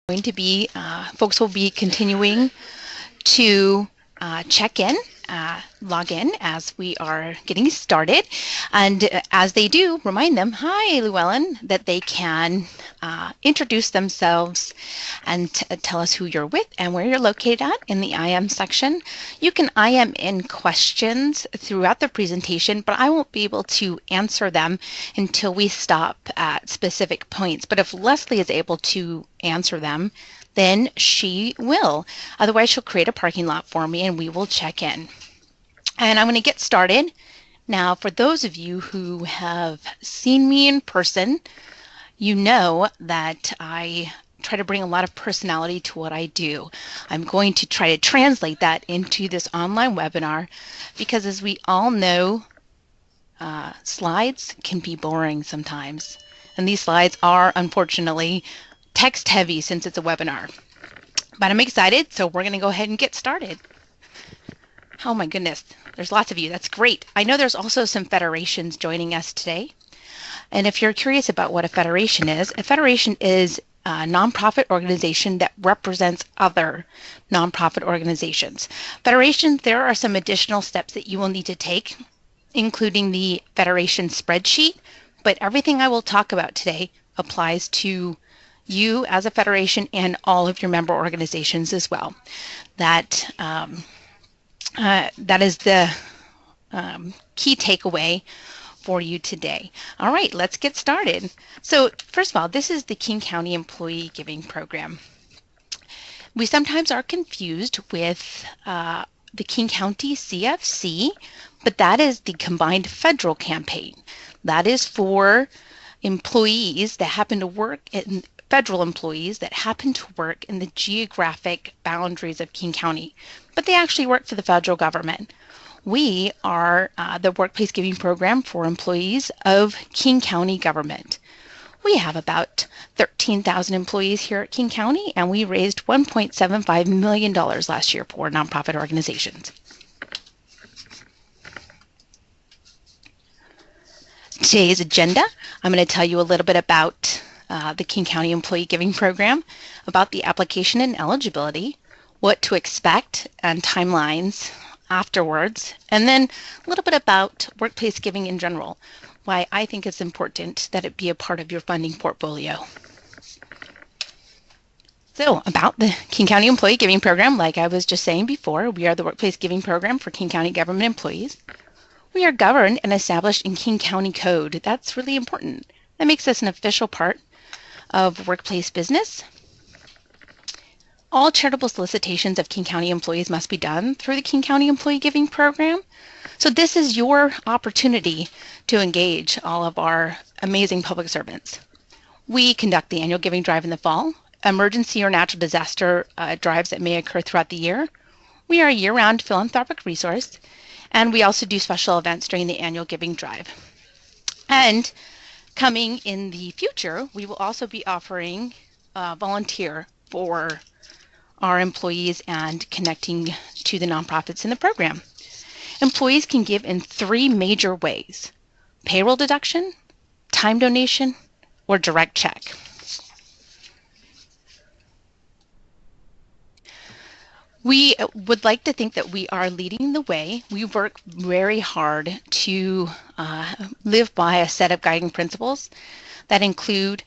going to be, folks will be continuing to check in, log in as we are getting started. And as they do, remind them, hi, Llewellyn, that they can introduce themselves and tell us who you're with and where you're located at in the IM section. You can IM in questions throughout the presentation, but I won't be able to answer them until we stop at specific points. But if Leslie is able to answer them, then she will. Otherwise, she'll create a parking lot for me and we will check in. And I'm going to get started. Now, for those of you who have seen me in person, you know that I try to bring a lot of personality to what I do. I'm going to try to translate that into this online webinar because, as we all know, slides can be boring sometimes. And these slides are, unfortunately, text heavy since it's a webinar. But I'm excited, so we're going to go ahead and get started. Oh my goodness, there's lots of you. That's great. I know there's also some federations joining us today. And if you're curious about what a federation is a nonprofit organization that represents other nonprofit organizations. Federations, there are some additional steps that you will need to take, including the federation spreadsheet, but everything I will talk about today applies to you as a federation and all of your member organizations as well. That is the key takeaway for you today. All right, let's get started. So first of all, this is the King County Employee Giving Program. We sometimes are confused with the King County CFC, but that is the combined federal campaign. That is for employees that happen to work in federal employees that happen to work in the geographic boundaries of King County, but they actually work for the federal government. We are the workplace giving program for employees of King County government. We have about 13,000 employees here at King County, and we raised $1.75 million last year for nonprofit organizations. Today's agenda, I'm going to tell you a little bit about the King County Employee Giving Program, about the application and eligibility, what to expect and timelines afterwards, and then a little bit about workplace giving in general, why I think it's important that it be a part of your funding portfolio. So about the King County Employee Giving Program, like I was just saying before, we are the workplace giving program for King County government employees. We are governed and established in King County Code. That's really important. That makes us an official part of workplace business. All charitable solicitations of King County employees must be done through the King County Employee Giving Program. So this is your opportunity to engage all of our amazing public servants. We conduct the annual giving drive in the fall, emergency or natural disaster drives that may occur throughout the year. We are a year-round philanthropic resource, and we also do special events during the annual giving drive. And coming in the future, we will also be offering volunteer for our employees and connecting to the nonprofits in the program. Employees can give in 3 major ways: payroll deduction, time donation, or direct check. We would like to think that we are leading the way. We work very hard to live by a set of guiding principles that include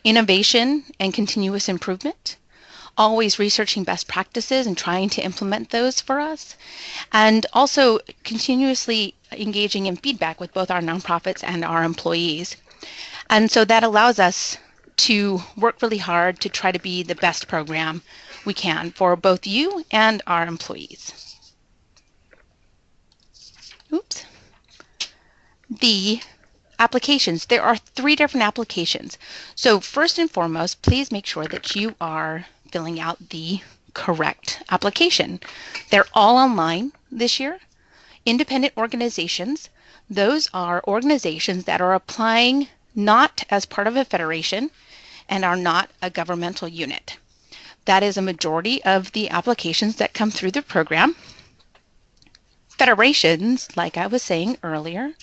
innovation and continuous improvement, always researching best practices and trying to implement those for us, and also continuously engaging in feedback with both our nonprofits and our employees. And so that allows us to work really hard to try to be the best program we can for both you and our employees. Oops. The applications, there are 3 different applications. So first and foremost, please make sure that you are filling out the correct application. They're all online this year. Independent organizations, those are organizations that are applying not as part of a federation and are not a governmental unit. That is a majority of the applications that come through the program. Federations, like I was saying earlier,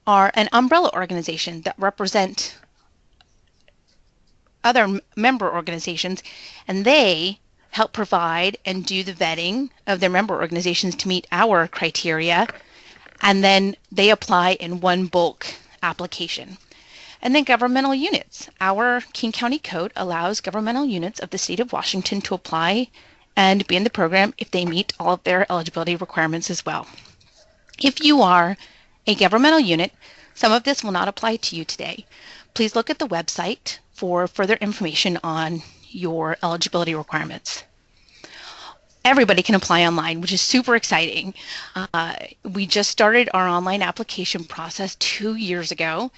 are an umbrella organization that represent other member organizations, and they help provide and do the vetting of their member organizations to meet our criteria, and then they apply in one bulk application. And then governmental units. Our King County Code allows governmental units of the state of Washington to apply and be in the program if they meet all of their eligibility requirements as well. If you are a governmental unit, some of this will not apply to you today. Please look at the website for further information on your eligibility requirements. Everybody can apply online, which is super exciting. We just started our online application process 2 years ago,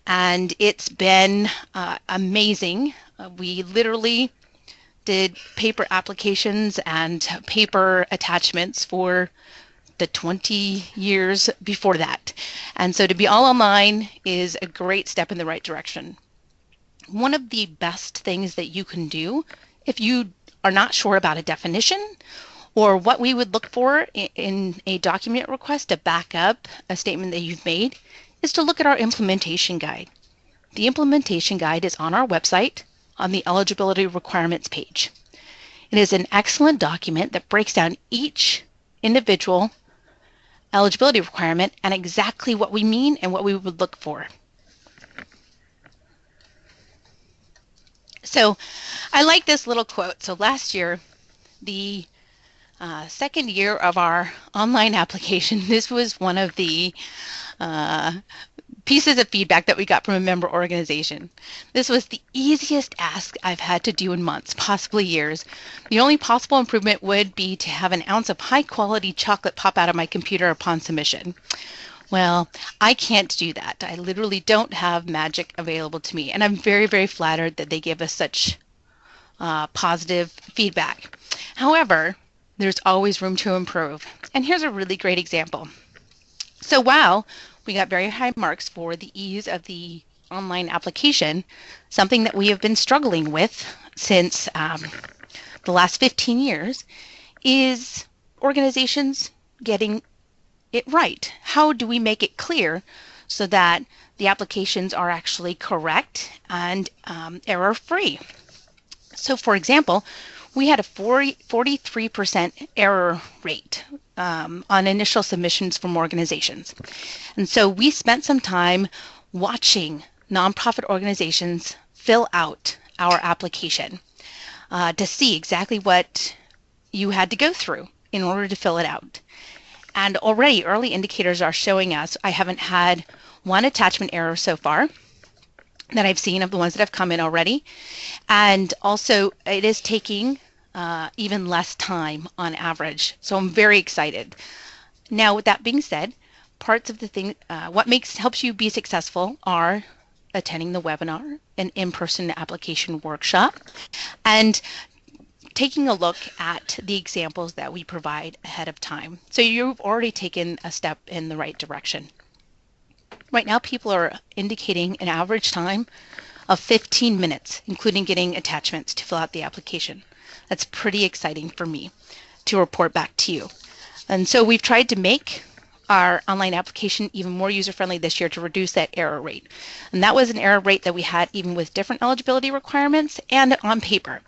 and it's been amazing. We literally did paper applications and paper attachments for the 20 years before that. And so to be all online is a great step in the right direction. One of the best things that you can do if you are not sure about a definition or what we would look for in a document request to back up a statement that you've made is to look at our implementation guide. The implementation guide is on our website on the eligibility requirements page. It is an excellent document that breaks down each individual eligibility requirement and exactly what we mean and what we would look for. So I like this little quote. So last year, the second year of our online application, this was one of the pieces of feedback that we got from a member organization. This was the easiest ask I've had to do in months, possibly years. The only possible improvement would be to have an ounce of high quality chocolate pop out of my computer upon submission. Well, I can't do that. I literally don't have magic available to me, and I'm very, very flattered that they give us such positive feedback. However, there's always room to improve. And here's a really great example. So while we got very high marks for the ease of the online application, something that we have been struggling with since the last 15 years is organizations getting it right. How do we make it clear so that the applications are actually correct and error-free? So for example, we had a 43% error rate on initial submissions from organizations. And so we spent some time watching nonprofit organizations fill out our application to see exactly what you had to go through in order to fill it out. And already early indicators are showing us I haven't had one attachment error so far that I've seen of the ones that have come in already. And also it is taking even less time on average. So I'm very excited. Now, with that being said, parts of the thing, what helps you be successful are attending the webinar, an in-person application workshop, and taking a look at the examples that we provide ahead of time. So you've already taken a step in the right direction. Right now, people are indicating an average time of 15 minutes, including getting attachments to fill out the application. That's pretty exciting for me to report back to you. And so we've tried to make our online application even more user-friendly this year to reduce that error rate. And that was an error rate that we had even with different eligibility requirements and on paper.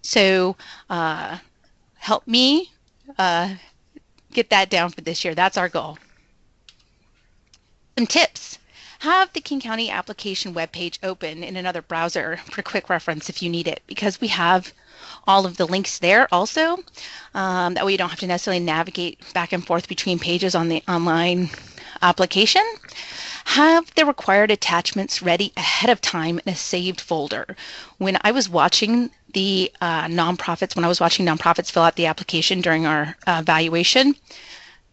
So help me get that down for this year. That's our goal. Some tips. Have the King County application webpage open in another browser for quick reference if you need it, because we have all of the links there also. That way you don't have to necessarily navigate back and forth between pages on the online application. Have the required attachments ready ahead of time in a saved folder. When I was watching the nonprofits fill out the application during our evaluation,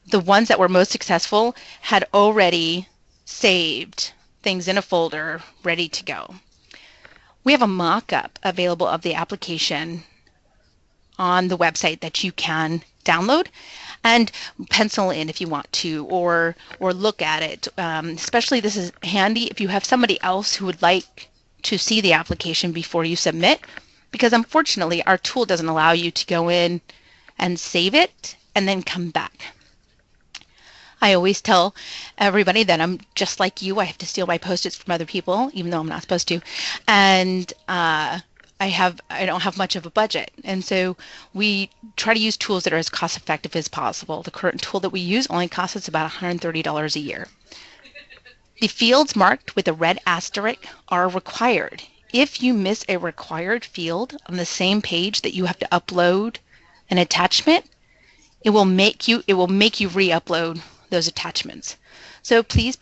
the ones that were most successful had already saved things in a folder ready to go. We have a mock-up available of the application on the website that you can download and pencil in if you want to, or look at it. Especially this is handy if you have somebody else who would like to see the application before you submit, because unfortunately our tool doesn't allow you to go in and save it and then come back. I always tell everybody that I'm just like you. I have to steal my Post-its from other people, even though I'm not supposed to. And I don't have much of a budget. And so we try to use tools that are as cost effective as possible. The current tool that we use only costs us about $130 a year. The fields marked with a red asterisk are required. If you miss a required field on the same page that you have to upload an attachment, it will make you re-upload those attachments. So please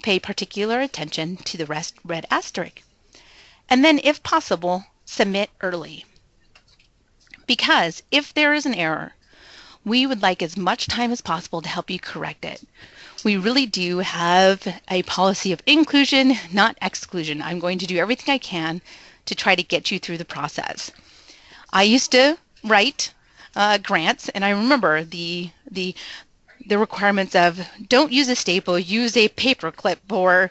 pay particular attention to the red asterisk. And then if possible, submit early. Because if there is an error, we would like as much time as possible to help you correct it. We really do have a policy of inclusion, not exclusion. I'm going to do everything I can to try to get you through the process. I used to write grants, and I remember the requirements of don't use a staple, use a paper clip, or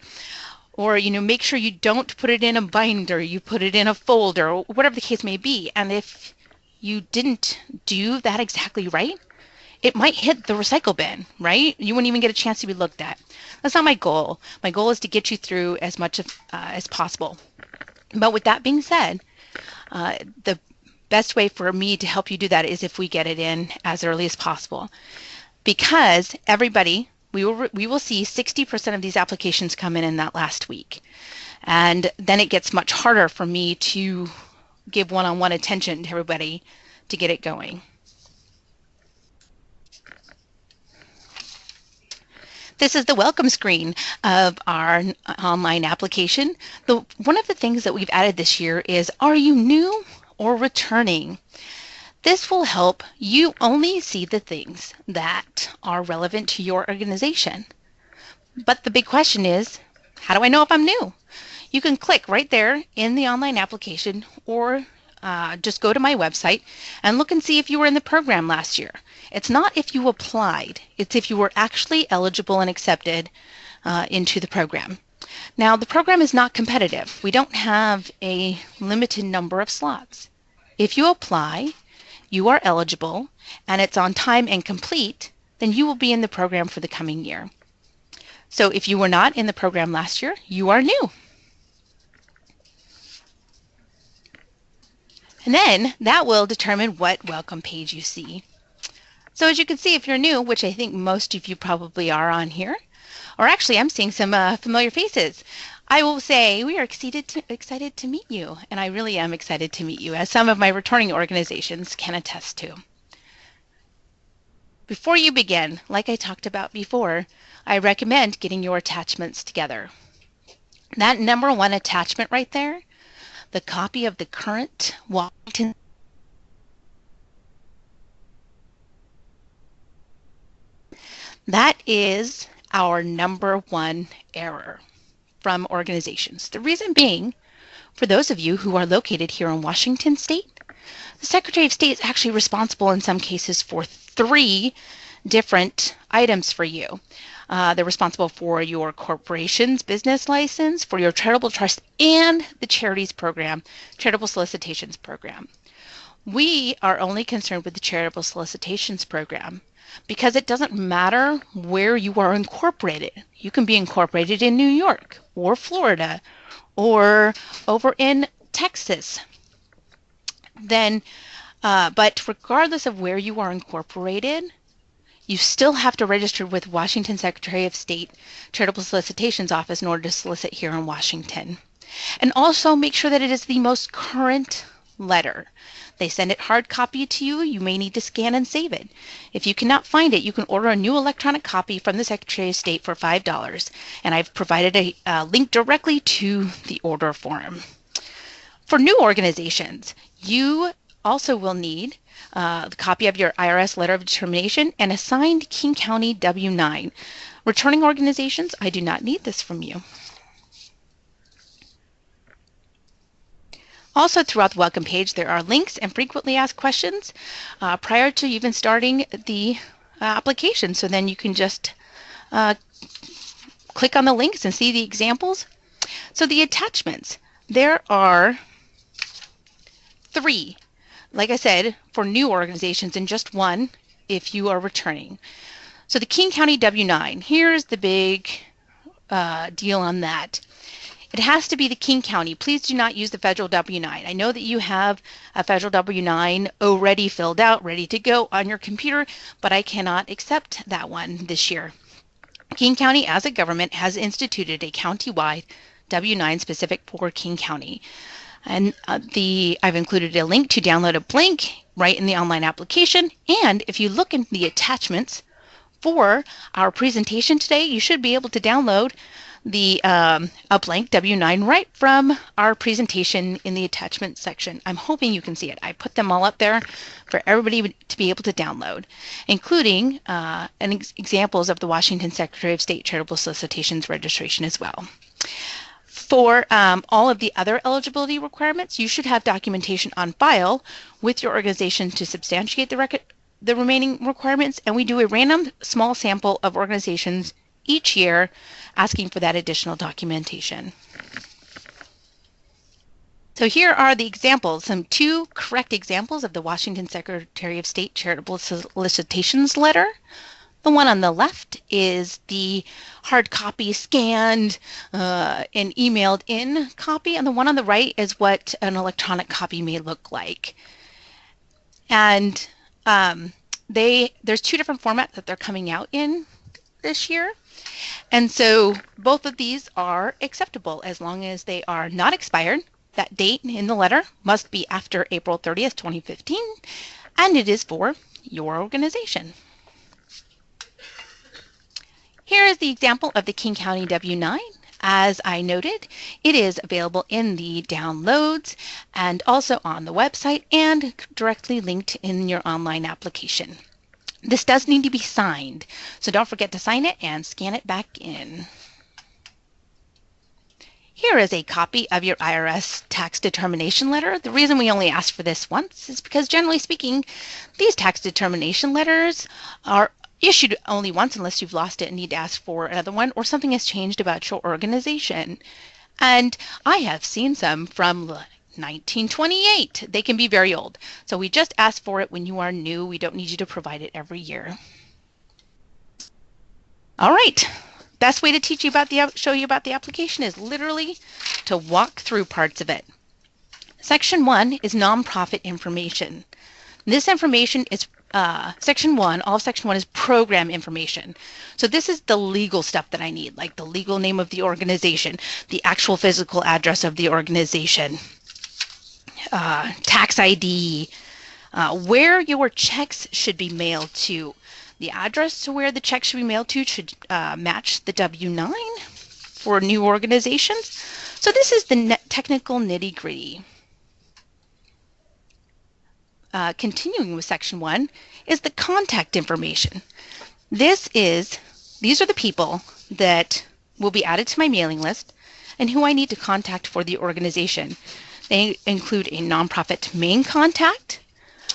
make sure you don't put it in a binder, you put it in a folder, or whatever the case may be. And if you didn't do that exactly right, it might hit the recycle bin, right? You wouldn't even get a chance to be looked at. That's not my goal. My goal is to get you through as much as possible. But with that being said, the best way for me to help you do that is if we get it in as early as possible. Because everybody, we will see 60% of these applications come in that last week. And then it gets much harder for me to give one-on-one attention to everybody to get it going. This is the welcome screen of our online application. One of the things that we've added this year is, are you new or returning? This will help you only see the things that are relevant to your organization. But the big question is, how do I know if I'm new? You can click right there in the online application, or just go to my website and look and see if you were in the program last year. It's not if you applied, it's if you were actually eligible and accepted into the program. Now, the program is not competitive. We don't have a limited number of slots. If you apply, you are eligible, and it's on time and complete, then you will be in the program for the coming year. So if you were not in the program last year, you are new. And then that will determine what welcome page you see. So as you can see, if you're new, which I think most of you probably are on here, or actually I'm seeing some familiar faces, I will say we are excited to meet you, and I really am excited to meet you, as some of my returning organizations can attest to. Before you begin, like I talked about before, I recommend getting your attachments together. That number one attachment right there, the copy of the current Washington that is our number one error from organizations. The reason being, for those of you who are located here in Washington State, the Secretary of State is actually responsible in some cases for 3 different items for you. They're responsible for your corporation's business license, for your charitable trust, and the charities program, charitable solicitations program. We are only concerned with the charitable solicitations program because it doesn't matter where you are incorporated. You can be incorporated in New York or Florida or over in Texas. But regardless of where you are incorporated, you still have to register with Washington Secretary of State Charitable Solicitations Office in order to solicit here in Washington. And also make sure that it is the most current letter. They send it hard copy to you. You may need to scan and save it. If you cannot find it, you can order a new electronic copy from the Secretary of State for $5. And I've provided a link directly to the order form. For new organizations, you also will need the copy of your IRS letter of determination and a signed King County W-9. Returning organizations, I do not need this from you. Also, throughout the welcome page, there are links and frequently asked questions prior to even starting the application. So then you can just click on the links and see the examples. So the attachments, there are 3. Like I said, for new organizations, and just 1 if you are returning. So the King County W-9, here's the big deal on that. It has to be the King County. Please do not use the federal W-9. I know that you have a federal W-9 already filled out, ready to go on your computer, but I cannot accept that one this year. King County, as a government, has instituted a county-wide W-9 specific for King County. And I've included a link to download a blank right in the online application. And if you look in the attachments for our presentation today, you should be able to download the a blank W-9 right from our presentation in the attachment section. I'm hoping you can see it. I put them all up there for everybody to be able to download, including examples of the Washington Secretary of State Charitable Solicitations registration as well. For all of the other eligibility requirements, you should have documentation on file with your organization to substantiate the remaining requirements, and we do a random small sample of organizations each year asking for that additional documentation. So here are the examples, some two correct examples of the Washington Secretary of State Charitable Solicitations letter. The one on the left is the hard copy scanned and emailed in copy, and the one on the right is what an electronic copy may look like. And there's two different formats that they're coming out in this year. And so both of these are acceptable as long as they are not expired. That date in the letter must be after April 30th, 2015, and it is for your organization. Here is the example of the King County W-9. As I noted, it is available in the downloads and also on the website and directly linked in your online application. This does need to be signed, so don't forget to sign it and scan it back in. Here is a copy of your IRS tax determination letter. The reason we only asked for this once is because, generally speaking, these tax determination letters are issued only once unless you've lost it and need to ask for another one or something has changed about your organization. And I have seen some from 1928. They can be very old. So we just ask for it when you are new. We don't need you to provide it every year. All right. Best way to teach you about show you about the application is literally to walk through parts of it. Section 1 is nonprofit information. This information is Section 1, all of Section 1 is program information. So this is the legal stuff that I need, like the legal name of the organization, the actual physical address of the organization, tax ID, where your checks should be mailed to. The address to where the check should be mailed to should match the W-9 for new organizations. So this is the technical nitty-gritty. Continuing with Section 1 is the contact information. These are the people that will be added to my mailing list and who I need to contact for the organization. They include a nonprofit main contact,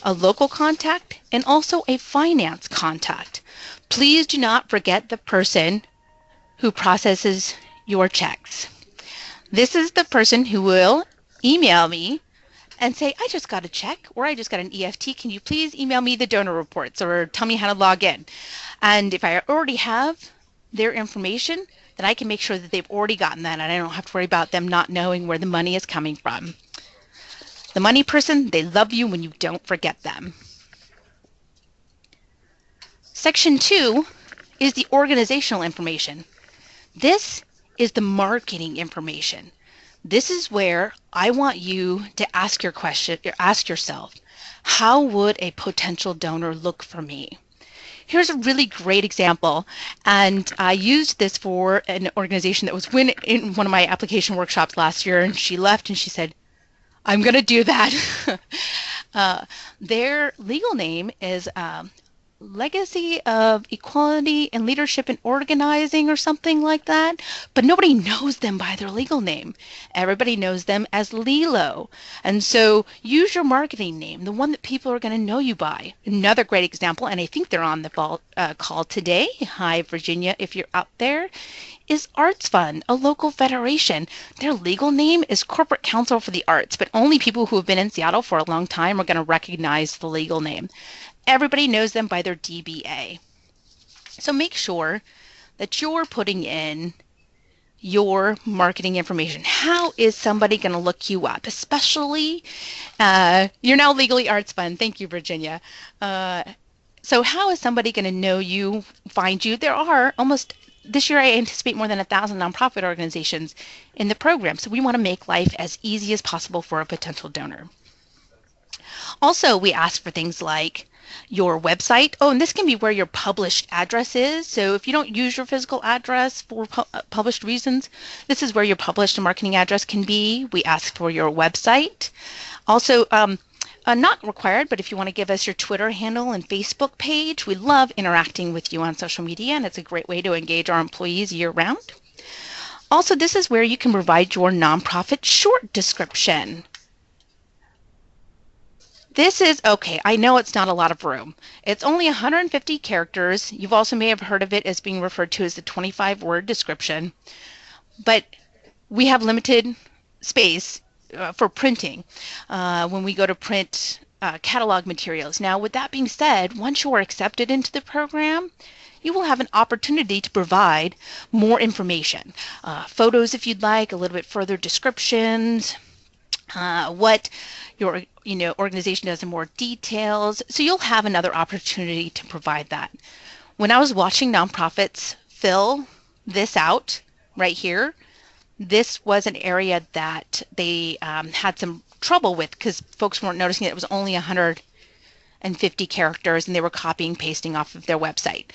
a local contact, and also a finance contact. Please do not forget the person who processes your checks. This is the person who will email me and say, I just got a check or I just got an EFT. Can you please email me the donor reports or tell me how to log in? And if I already have their information, then I can make sure that they've already gotten that and I don't have to worry about them not knowing where the money is coming from. The money person, they love you when you don't forget them. Section 2 is the organizational information. This is the marketing information. This is where I want you to ask yourself, how would a potential donor look for me? Here's a really great example, and I used this for an organization that was in one of my application workshops last year, and she left and she said, I'm going to do that. Their legal name is Legacy of Equality and Leadership in Organizing or something like that, but nobody knows them by their legal name. Everybody knows them as Lilo. And so use your marketing name, the one that people are going to know you by. Another great example, and I think they're on the call today. Hi, Virginia, if you're out there, is Arts Fund, a local federation. Their legal name is Corporate Council for the Arts, but only people who have been in Seattle for a long time are going to recognize the legal name. Everybody knows them by their DBA. So make sure that you're putting in your marketing information. How is somebody going to look you up? Especially, you're now legally arts fund. Thank you, Virginia. So how is somebody going to know you, find you? There are almost, this year I anticipate more than 1,000 nonprofit organizations in the program. So we want to make life as easy as possible for a potential donor. Also, we ask for things like your website. Oh, and this can be where your published address is. So if you don't use your physical address for published reasons, this is where your published marketing address can be. We ask for your website. Also, not required, but if you want to give us your Twitter handle and Facebook page, we love interacting with you on social media, and it's a great way to engage our employees year-round. Also, this is where you can provide your nonprofit short description. This is, okay, I know it's not a lot of room. It's only 150 characters. You've also may have heard of it as being referred to as the 25-word description, but we have limited space for printing when we go to print catalog materials. Now, with that being said, once you are accepted into the program, you will have an opportunity to provide more information. Photos if you'd like, a little bit further descriptions, what your organization does in more details. So you'll have another opportunity to provide that. When I was watching nonprofits fill this out right here, this was an area that they had some trouble with because folks weren't noticing that it was only 150 characters and they were copying, pasting off of their website.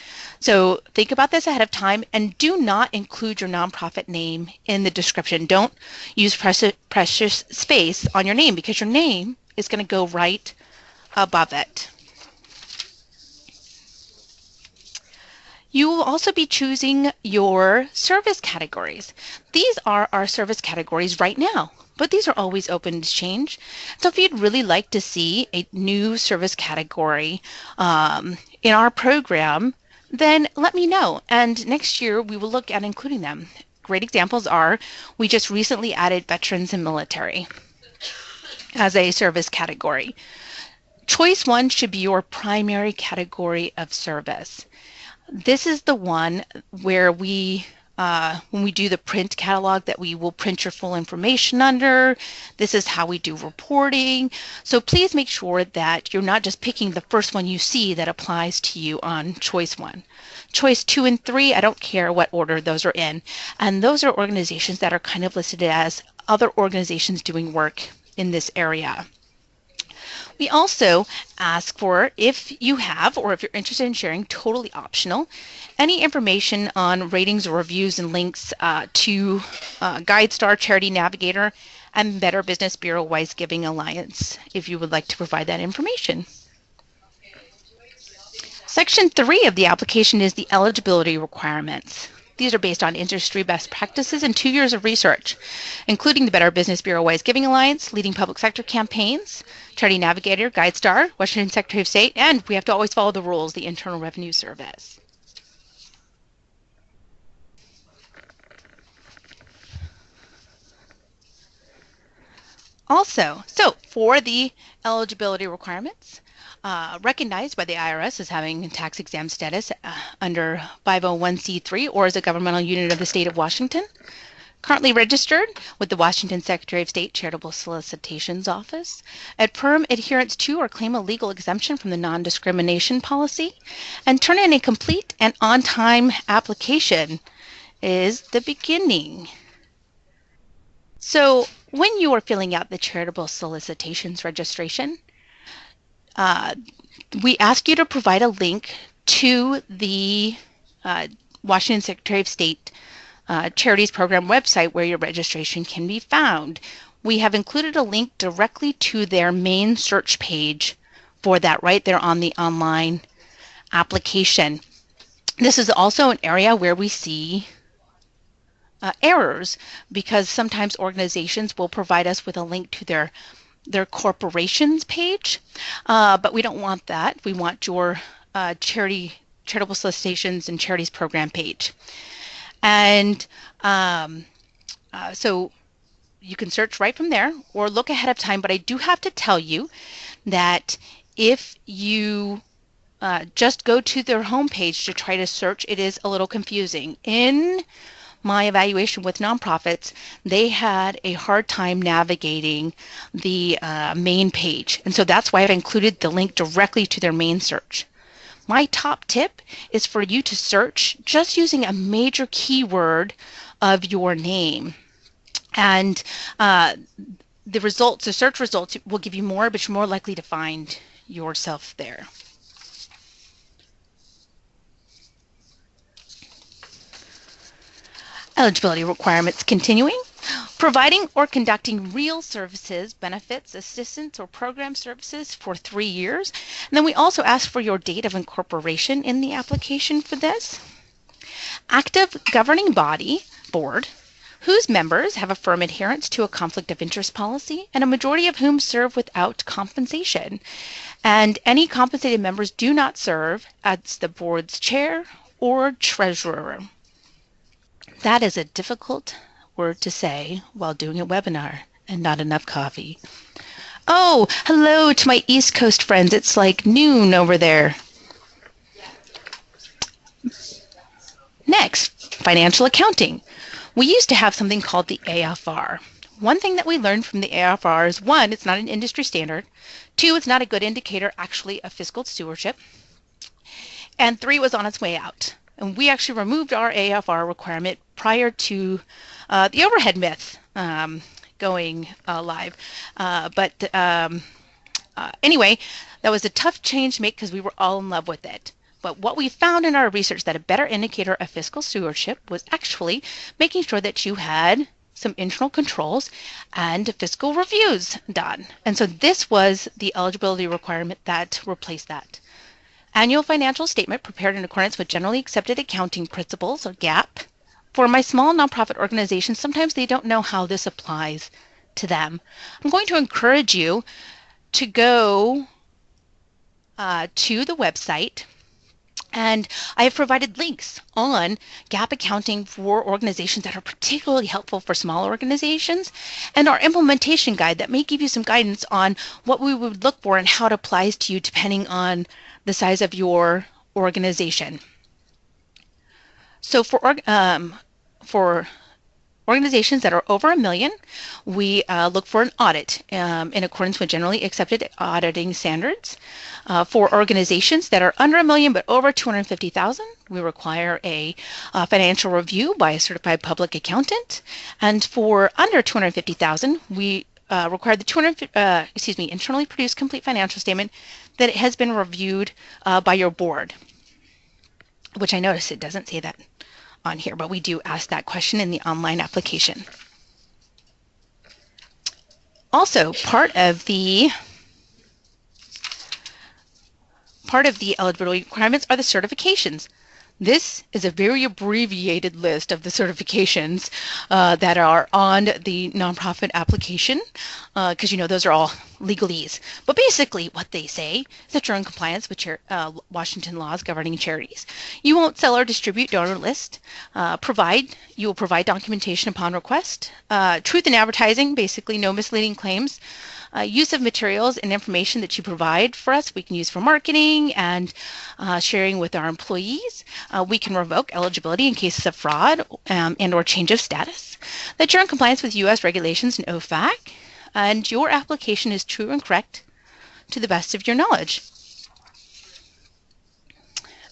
So think about this ahead of time and do not include your nonprofit name in the description. Don't use precious space on your name because your name is going to go right above it. You will also be choosing your service categories. These are our service categories right now, but these are always open to change. So if you'd really like to see a new service category in our program, then let me know. And next year we will look at including them. Great examples are, we just recently added veterans and military as a service category. Choice 1 should be your primary category of service. This is the one where we, when we do the print catalog, that we will print your full information under. This is how we do reporting. So please make sure that you're not just picking the first one you see that applies to you on choice 1. Choice 2 and 3, I don't care what order those are in. And those are organizations that are kind of listed as other organizations doing work in this area. We also ask for, if you have or if you're interested in sharing, totally optional, any information on ratings or reviews and links to GuideStar, Charity Navigator, and Better Business Bureau Wise Giving Alliance, if you would like to provide that information. Section 3 of the application is the eligibility requirements. These are based on industry best practices and 2 years of research, including the Better Business Bureau Wise Giving Alliance, leading public sector campaigns, Charity Navigator, GuideStar, Washington Secretary of State, and we have to always follow the rules, the Internal Revenue Service. Also, so for the eligibility requirements, recognized by the IRS as having tax-exempt status under 501c3 or as a governmental unit of the state of Washington. Currently registered with the Washington Secretary of State Charitable Solicitations Office. At PERM, adherence to or claim a legal exemption from the non-discrimination policy. And turn in a complete and on-time application is the beginning. So when you are filling out the Charitable Solicitations registration, we ask you to provide a link to the Washington Secretary of State Charities Program website where your registration can be found. We have included a link directly to their main search page for that right there on the online application. This is also an area where we see errors because sometimes organizations will provide us with a link to their corporations page, but we don't want that. We want your charitable solicitations and charities program page. And so you can search right from there or look ahead of time, but I do have to tell you that if you just go to their homepage to try to search. It is a little confusing. In my evaluation with nonprofits, they had a hard time navigating the main page. And so that's why I've included the link directly to their main search. My top tip is for you to search just using a major keyword of your name. And the search results will give you more, but you're more likely to find yourself there. Eligibility requirements continuing. Providing or conducting real services, benefits, assistance, or program services for 3 years. And then we also ask for your date of incorporation in the application for this. Active governing board, whose members have a firm adherence to a conflict of interest policy, and a majority of whom serve without compensation. And any compensated members do not serve as the board's chair or treasurer. That is a difficult word to say while doing a webinar and not enough coffee. Oh, hello to my East Coast friends. It's like noon over there. Next, financial accounting. We used to have something called the AFR. One thing that we learned from the AFR is, 1, it's not an industry standard. 2, it's not a good indicator actually of fiscal stewardship. And 3, was on its way out. And we actually removed our AFR requirement prior to the overhead myth going live. Anyway, that was a tough change to make because we were all in love with it. But what we found in our research that a better indicator of fiscal stewardship was actually making sure that you had some internal controls and fiscal reviews done. And so this was the eligibility requirement that replaced that. Annual financial statement prepared in accordance with generally accepted accounting principles, or GAAP. For my small nonprofit organizations, sometimes they don't know how this applies to them. I'm going to encourage you to go to the website, and I have provided links on GAAP accounting for organizations that are particularly helpful for small organizations, and our implementation guide that may give you some guidance on what we would look for and how it applies to you depending on the size of your organization. So for organizations that are over $1 million, we look for an audit in accordance with generally accepted auditing standards. For organizations that are under $1 million but over $250,000, we require a financial review by a certified public accountant. And for under $250,000, we require the internally produced complete financial statement that it has been reviewed by your board, which I notice it doesn't say that on here, but we do ask that question in the online application. Also, part of the eligibility requirements are the certifications. This is a very abbreviated list of the certifications that are on the nonprofit application, because those are all legalese. But basically what they say is that you're in compliance with Washington laws governing charities. You won't sell or distribute donor list. You will provide documentation upon request. Truth in advertising, basically no misleading claims. Use of materials and information that you provide for us, we can use for marketing and sharing with our employees. We can revoke eligibility in cases of fraud and or change of status. That you're in compliance with U.S. regulations and OFAC, and your application is true and correct to the best of your knowledge.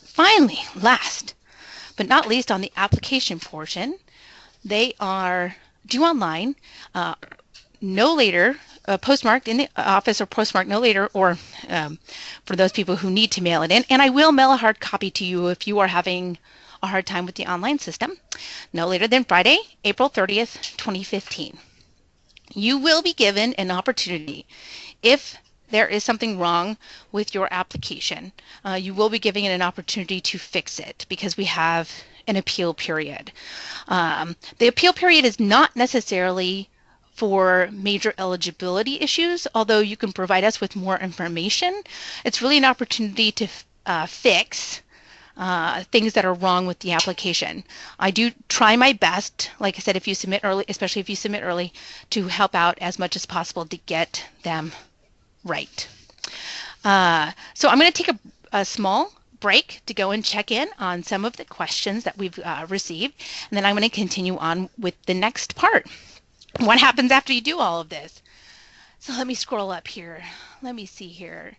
Finally, last but not least on the application portion, they are due online, no later, postmarked in the office or postmarked no later, or for those people who need to mail it in. And I will mail a hard copy to you if you are having a hard time with the online system, no later than Friday, April 30th, 2015. You will be given an opportunity, if there is something wrong with your application, you will be given an opportunity to fix it because we have an appeal period. The appeal period is not necessarily for major eligibility issues, although you can provide us with more information. It's really an opportunity to fix things that are wrong with the application. I do try my best, like I said, if you submit early, especially if you submit early, to help out as much as possible to get them right. So I'm going to take a small break to go and check in on some of the questions that we've received, and then I'm going to continue on with the next part. What happens after you do all of this? So let me scroll up here. Let me see here.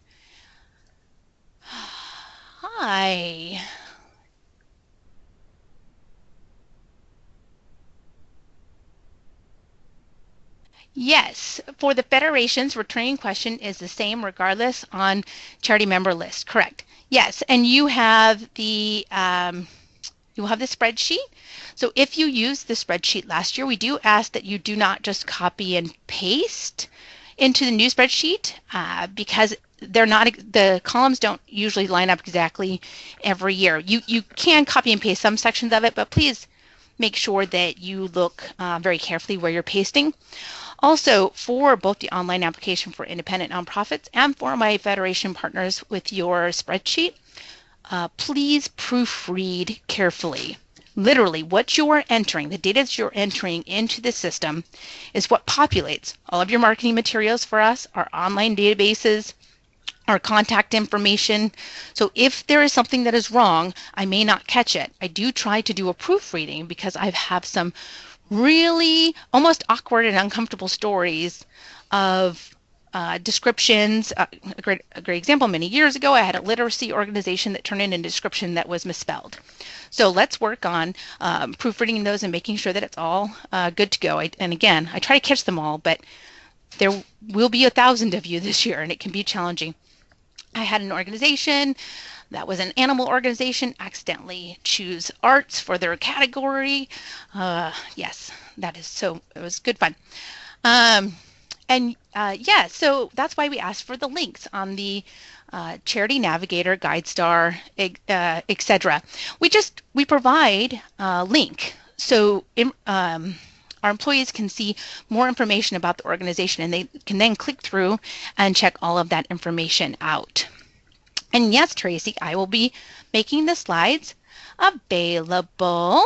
Hi. Yes, for the federations, returning question is the same regardless on charity member list. Correct. Yes, and you have the spreadsheet. So if you used the spreadsheet last year, we do ask that you do not just copy and paste into the new spreadsheet because they're not, the columns don't usually line up exactly every year. You can copy and paste some sections of it, but please make sure that you look very carefully where you're pasting. Also, for both the online application for independent nonprofits and for my federation partners with your spreadsheet, please proofread carefully. Literally, what you're entering, the data that you're entering into the system is what populates all of your marketing materials for us, our online databases, our contact information. So if there is something that is wrong, I may not catch it. I do try to do a proofreading because I have some really almost awkward and uncomfortable stories of descriptions. A great example, many years ago, I had a literacy organization that turned in a description that was misspelled. So let's work on proofreading those and making sure that it's all good to go. And again, I try to catch them all, but there will be 1,000 of you this year, and it can be challenging. I had an organization that was an animal organization accidentally choose arts for their category. Yes, it was good fun. Yeah, so that's why we asked for the links on the Charity Navigator, GuideStar, etc. We provide a link so our employees can see more information about the organization, and they can then click through and check all of that information out. And yes, Tracy, I will be making the slides available.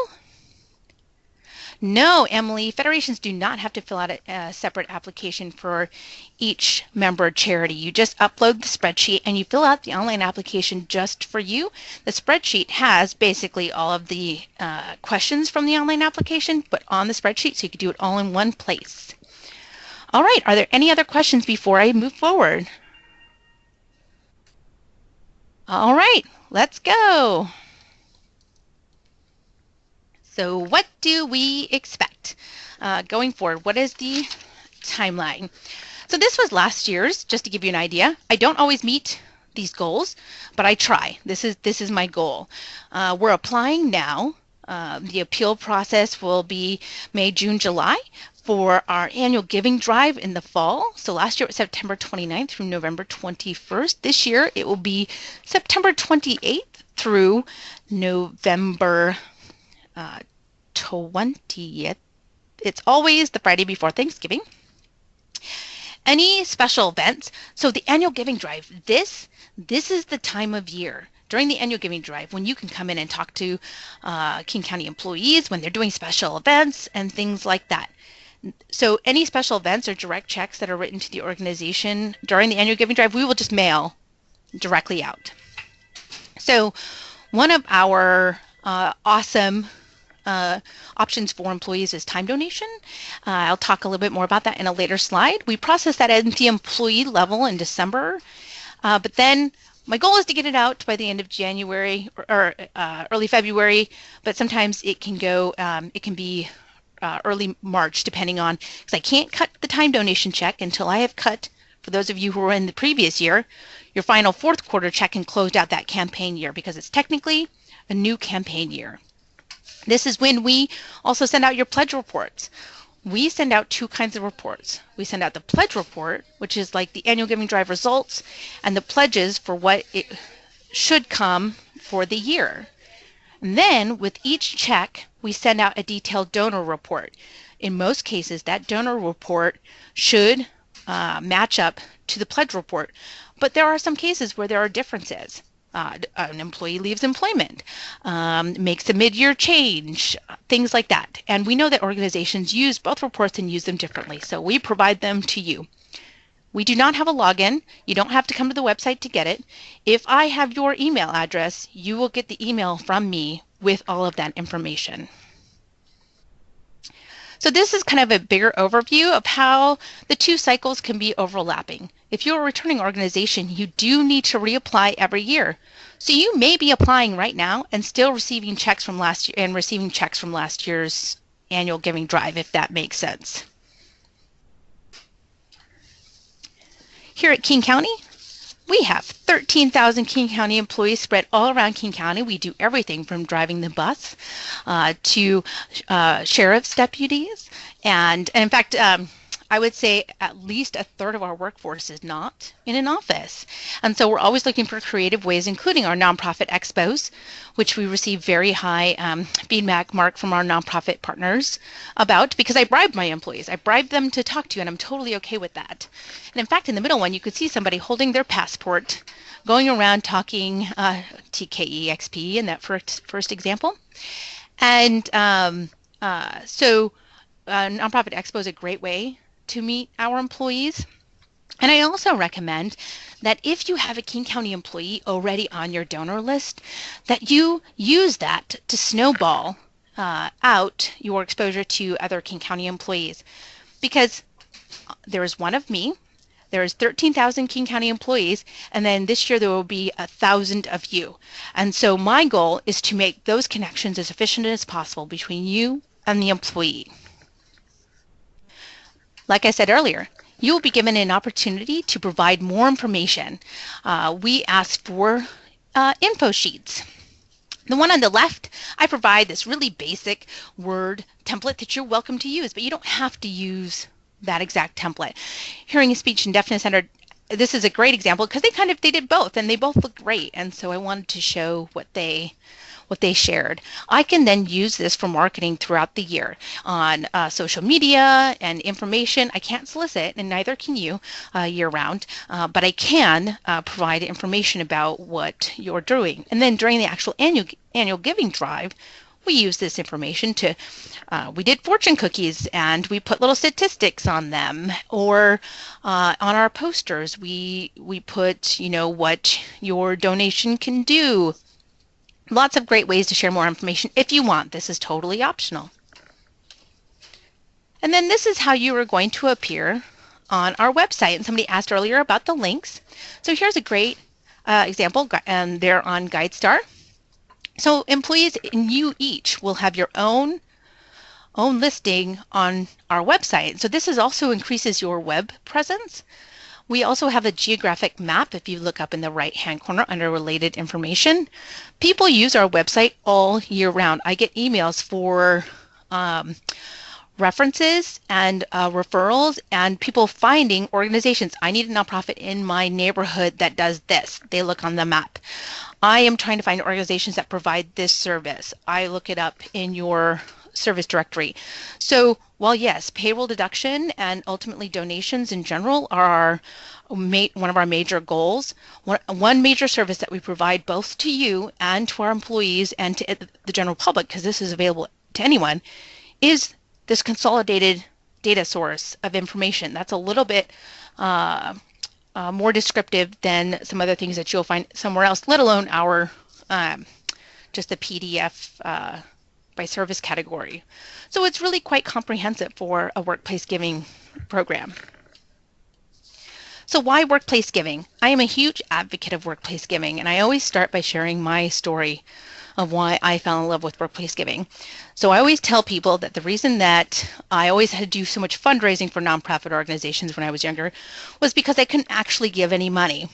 No, Emily, federations do not have to fill out a separate application for each member charity. You just upload the spreadsheet and you fill out the online application just for you. The spreadsheet has basically all of the questions from the online application, but on the spreadsheet, so you can do it all in one place. All right, are there any other questions before I move forward? All right, let's go. So what do we expect going forward? What is the timeline? So this was last year's, just to give you an idea. I don't always meet these goals, but I try. This is my goal. We're applying now. The appeal process will be May, June, July for our annual giving drive in the fall. So last year it was September 29th through November 21st. This year it will be September 28th through November 20th. It's always the Friday before Thanksgiving. Any special events? So the annual giving drive, this is the time of year during the annual giving drive when you can come in and talk to King County employees when they're doing special events and things like that. So any special events or direct checks that are written to the organization during the annual giving drive, we will just mail directly out. So one of our awesome options for employees is time donation. I'll talk a little bit more about that in a later slide. We process that at the employee level in December, but then my goal is to get it out by the end of January or early February, but sometimes it can go, it can be early March depending on, because I can't cut the time donation check until I have cut, for those of you who were in the previous year, your final fourth quarter check and closed out that campaign year, because it's technically a new campaign year. This is when we also send out your pledge reports. We send out two kinds of reports. We send out the pledge report, which is like the annual giving drive results, and the pledges for what it should come for the year. And then with each check, we send out a detailed donor report. In most cases, that donor report should match up to the pledge report, but there are some cases where there are differences. An employee leaves employment, makes a mid-year change, things like that. And we know that organizations use both reports and use them differently, so we provide them to you. We do not have a login. You don't have to come to the website to get it. If I have your email address, you will get the email from me with all of that information. So this is kind of a bigger overview of how the two cycles can be overlapping. If you're a returning organization, you do need to reapply every year. So you may be applying right now and still receiving checks from last year and receiving checks from last year's annual giving drive, if that makes sense. Here at King County, we have 13,000 King County employees spread all around King County. We do everything from driving the bus to sheriff's deputies. And in fact, I would say at least a third of our workforce is not in an office. And so we're always looking for creative ways, including our nonprofit expos, which we receive very high feedback mark from our nonprofit partners about, because I bribe my employees. I bribe them to talk to you, and I'm totally okay with that. And in fact, in the middle one, you could see somebody holding their passport, going around talking TKEXP in that first example. And so Nonprofit Expo is a great way to meet our employees. And I also recommend that if you have a King County employee already on your donor list, that you use that to snowball out your exposure to other King County employees. Because there is one of me, there is 13,000 King County employees, and then this year there will be 1,000 of you. And so my goal is to make those connections as efficient as possible between you and the employee. Like I said earlier, you will be given an opportunity to provide more information. We asked for info sheets. The one on the left, I provide this really basic Word template that you're welcome to use, but you don't have to use that exact template. Hearing, Speech, and Deafness Center, this is a great example because they did both, and they both look great, and so I wanted to show what they shared. I can then use this for marketing throughout the year on social media and information. I can't solicit, and neither can you year-round, but I can provide information about what you're doing. And then during the actual annual giving drive, we use this information to, we did fortune cookies and we put little statistics on them, or on our posters, we put, what your donation can do. Lots of great ways to share more information if you want. This is totally optional. And then this is how you are going to appear on our website. And somebody asked earlier about the links. So here's a great example, and they're on GuideStar. So employees and you each will have your own listing on our website. So this also increases your web presence. We also have a geographic map. If you look up in the right-hand corner under related information, people use our website all year round. I get emails for references and referrals, and people finding organizations. I need a nonprofit in my neighborhood that does this. They look on the map. I am trying to find organizations that provide this service. I look it up in your service directory. So while yes, payroll deduction and ultimately donations in general are one of our major goals, one major service that we provide both to you and to our employees and to the general public, because this is available to anyone, is this consolidated data source of information. That's a little bit more descriptive than some other things that you'll find somewhere else, let alone our just the PDF by service category. So it's really quite comprehensive for a workplace giving program. So why workplace giving? I am a huge advocate of workplace giving, and I always start by sharing my story of why I fell in love with workplace giving. So I always tell people that the reason that I always had to do so much fundraising for nonprofit organizations when I was younger was because I couldn't actually give any money.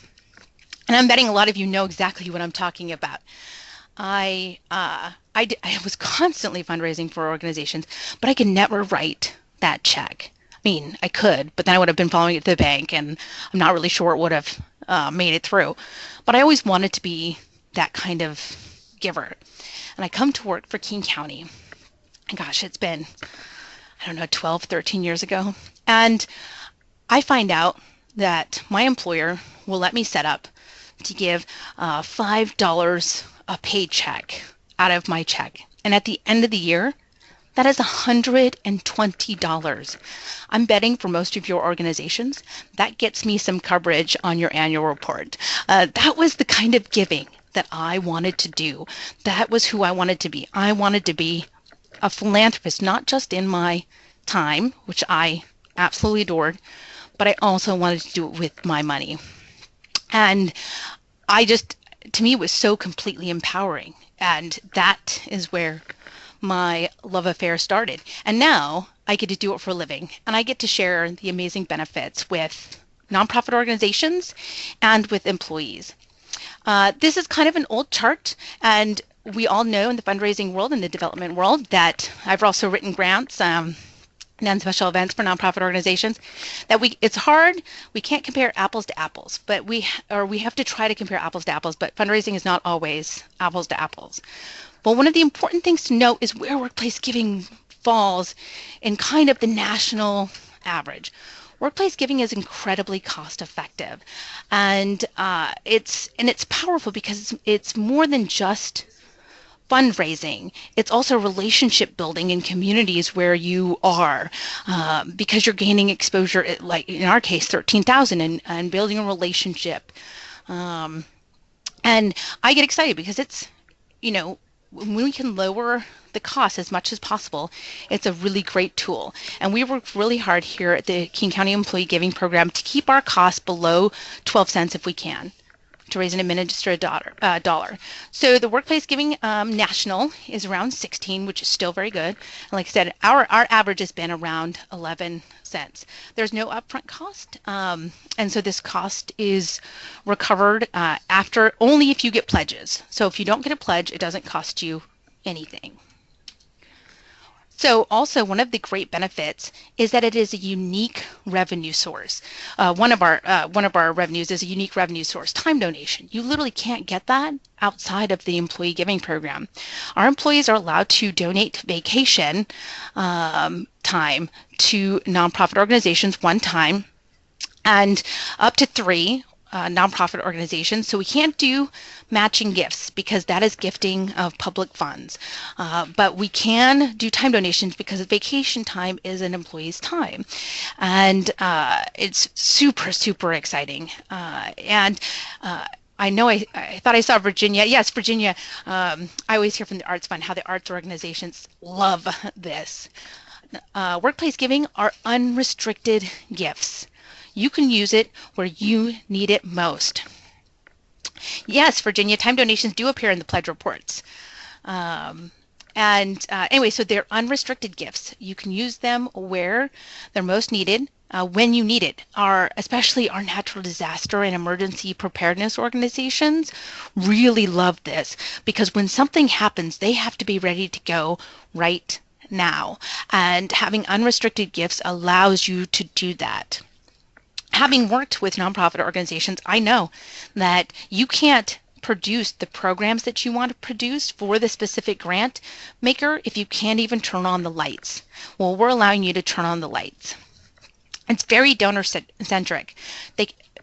And I'm betting a lot of you know exactly what I'm talking about. I was constantly fundraising for organizations, but I could never write that check. I mean, I could, but then I would have been following it to the bank, and I'm not really sure it would have made it through. But I always wanted to be that kind of giver. And I come to work for King County. And gosh, it's been, 12, 13 years ago. And I find out that my employer will let me set up to give $5 a paycheck out of my check. And at the end of the year, That is $120. I'm betting for most of your organizations, that gets me some coverage on your annual report. That was the kind of giving that I wanted to do. That was who I wanted to be. I wanted to be a philanthropist, not just in my time, which I absolutely adored, but I also wanted to do it with my money. And to me, it was so completely empowering. And that is where my love affair started. And now I get to do it for a living, and I get to share the amazing benefits with nonprofit organizations and with employees. This is kind of an old chart, and we all know in the fundraising world and the development world that I've also written grants and special events for nonprofit organizations, that it's hard. We can't compare apples to apples, but we have to try to compare apples to apples, but fundraising is not always apples to apples. Well, one of the important things to note is where workplace giving falls in kind of the national average. Workplace giving is incredibly cost effective, and it's powerful because it's more than just fundraising. It's also relationship building in communities where you are, because you're gaining exposure, like in our case, 13,000, and building a relationship. And I get excited because it's, when we can lower the cost as much as possible, it's a really great tool. And we work really hard here at the King County Employee Giving Program to keep our costs below 12 cents if we can, to raise and administer a dollar. So the workplace giving national is around 16, which is still very good. And like I said, our average has been around 11 cents. There's no upfront cost, and so this cost is recovered after only if you get pledges. So if you don't get a pledge, it doesn't cost you anything. So also one of the great benefits is that it is a unique revenue source. One of our revenues is a unique revenue source, time donation. You literally can't get that outside of the employee giving program. Our employees are allowed to donate vacation time to nonprofit organizations one time, and up to 3 nonprofit organizations. So we can't do matching gifts because that is gifting of public funds. But we can do time donations because vacation time is an employee's time. And it's super, super exciting. I know I thought I saw Virginia. Yes, Virginia. I always hear from the Arts Fund how the arts organizations love this. Workplace giving are unrestricted gifts. You can use it where you need it most. Yes, Virginia, time donations do appear in the pledge reports. Anyway, so they're unrestricted gifts. You can use them where they're most needed, when you need it. Especially our natural disaster and emergency preparedness organizations really love this, because when something happens, they have to be ready to go right now. And having unrestricted gifts allows you to do that. Having worked with nonprofit organizations, I know that you can't produce the programs that you want to produce for the specific grant maker if you can't even turn on the lights. Well, we're allowing you to turn on the lights. It's very donor-centric.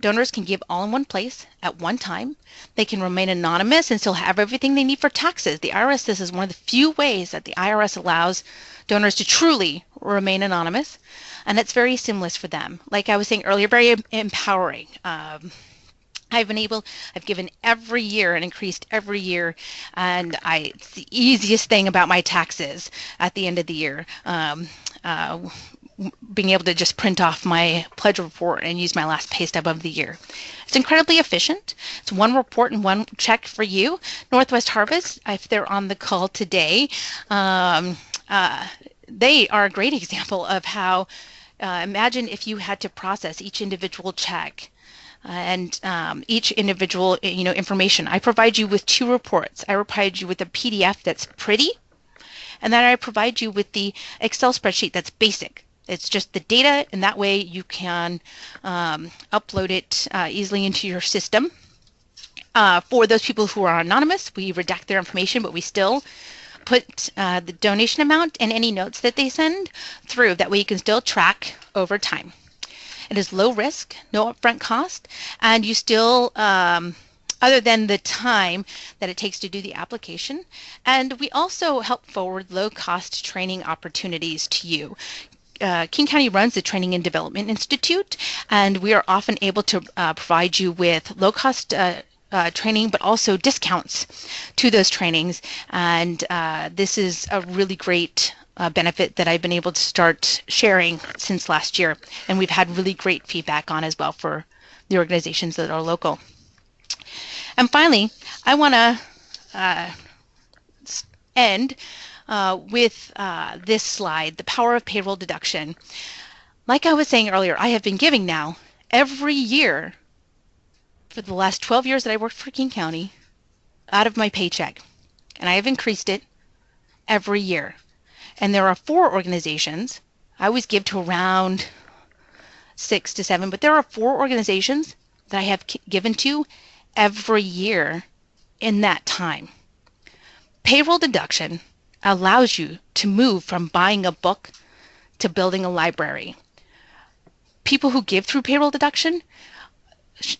Donors can give all in one place at one time. They can remain anonymous and still have everything they need for taxes. The IRS, this is one of the few ways that the IRS allows donors to truly remain anonymous, and it's very seamless for them. Like I was saying earlier, very empowering. I've given every year and increased every year, and it's the easiest thing about my taxes at the end of the year. Being able to just print off my pledge report and use my last pay stub of the year. It's incredibly efficient. It's one report and one check for you. Northwest Harvest, if they're on the call today, they are a great example of how, imagine if you had to process each individual check and each individual information. I provide you with 2 reports. I provide you with a PDF that's pretty, and then I provide you with the Excel spreadsheet that's basic. It's just the data, and that way you can upload it easily into your system. For those people who are anonymous, we redact their information, but we still put the donation amount and any notes that they send through. That way you can still track over time. It is low risk, no upfront cost, and you still other than the time that it takes to do the application. And we also help forward low-cost training opportunities to you. King County runs the Training and Development Institute, and we are often able to provide you with low-cost training, but also discounts to those trainings. And this is a really great benefit that I've been able to start sharing since last year, and we've had really great feedback on as well for the organizations that are local. And finally, I want to end with this slide, the power of payroll deduction. Like I was saying earlier, I have been giving now every year for the last 12 years that I worked for King County out of my paycheck, and I have increased it every year. And there are 4 organizations. I always give to around 6 to 7, but there are 4 organizations that I have given to every year in that time. Payroll deduction allows you to move from buying a book to building a library. People who give through payroll deduction,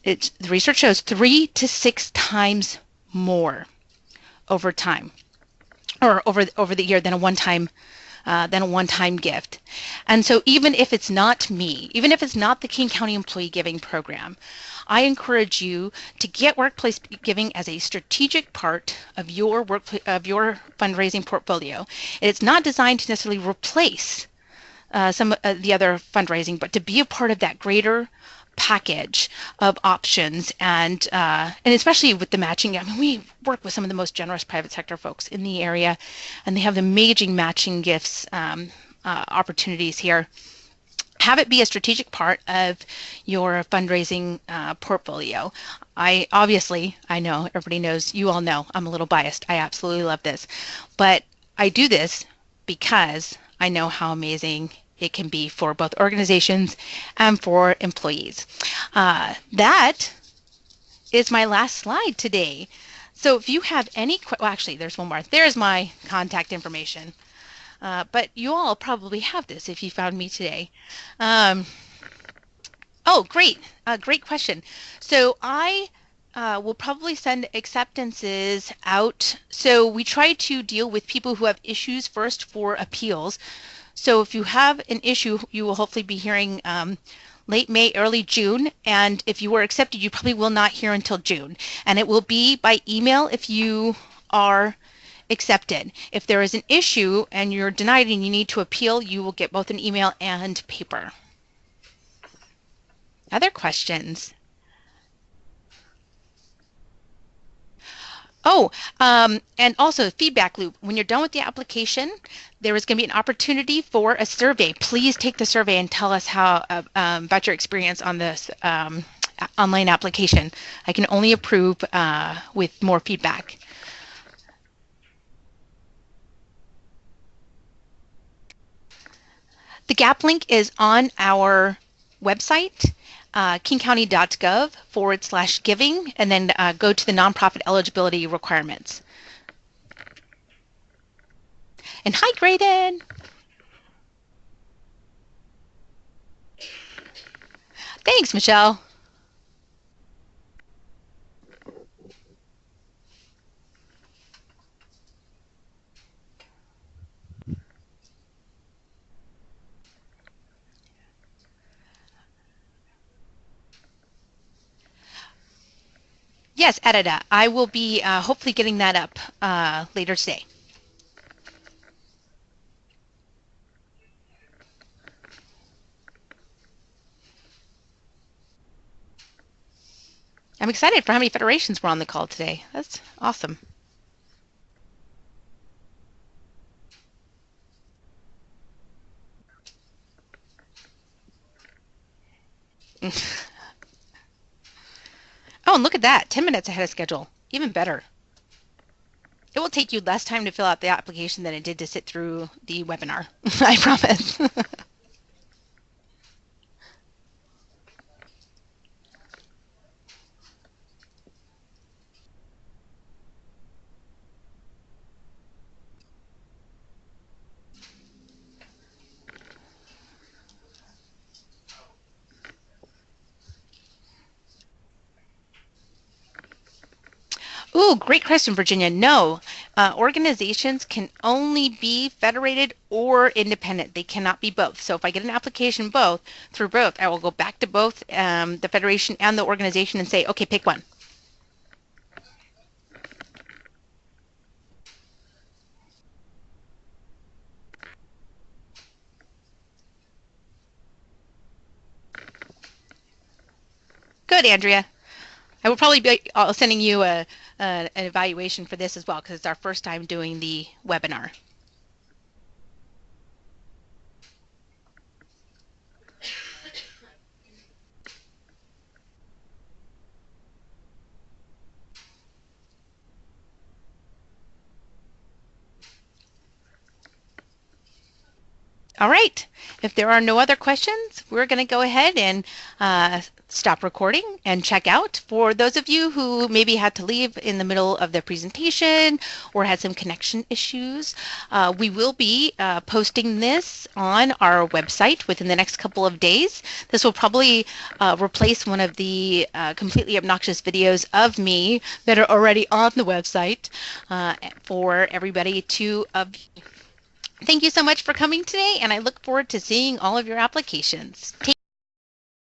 the research shows 3 to 6 times more over time, or over the year than a one-time gift. And so even if it's not me, even if it's not the King County Employee Giving Program, I encourage you to get workplace giving as a strategic part of your fundraising portfolio. It's not designed to necessarily replace some of the other fundraising, but to be a part of that greater package of options, and especially with the matching. I mean, we work with some of the most generous private sector folks in the area, and they have amazing matching gifts opportunities here. Have it be a strategic part of your fundraising portfolio. I know everybody knows, you all know I'm a little biased. I absolutely love this, but I do this because I know how amazing it can be for both organizations and for employees. That is my last slide today. So if you have any, well, actually, there's one more. There's my contact information. But you all probably have this if you found me today. Oh, great. Great question. So I will probably send acceptances out. So we try to deal with people who have issues first for appeals. So if you have an issue, you will hopefully be hearing late May, early June. And if you were accepted, you probably will not hear until June. And it will be by email if you are accepted. If there is an issue and you're denied and you need to appeal, you will get both an email and paper. Other questions? Oh, and also feedback loop. When you're done with the application, there is going to be an opportunity for a survey. Please take the survey and tell us how about your experience on this online application. I can only approve with more feedback. The gap link is on our website, kingcounty.gov/giving, and then go to the nonprofit eligibility requirements. And hi, Graydon. Thanks, Michelle. Yes, Edita. I will be hopefully getting that up later today. I'm excited for how many federations were on the call today. That's awesome. Oh, and look at that, 10 minutes ahead of schedule. Even better. It will take you less time to fill out the application than it did to sit through the webinar. I promise. Ooh, great question, Virginia. No, organizations can only be federated or independent. They cannot be both. So if I get an application through both, I will go back to both the federation and the organization and say, okay, pick one. Good, Andrea. I will probably be sending you an evaluation for this as well because it's our first time doing the webinar. All right. If there are no other questions, we're going to go ahead and stop recording and check out. For those of you who maybe had to leave in the middle of the presentation or had some connection issues, we will be posting this on our website within the next couple of days. This will probably replace one of the completely obnoxious videos of me that are already on the website for everybody to view. Thank you so much for coming today, and I look forward to seeing all of your applications. Take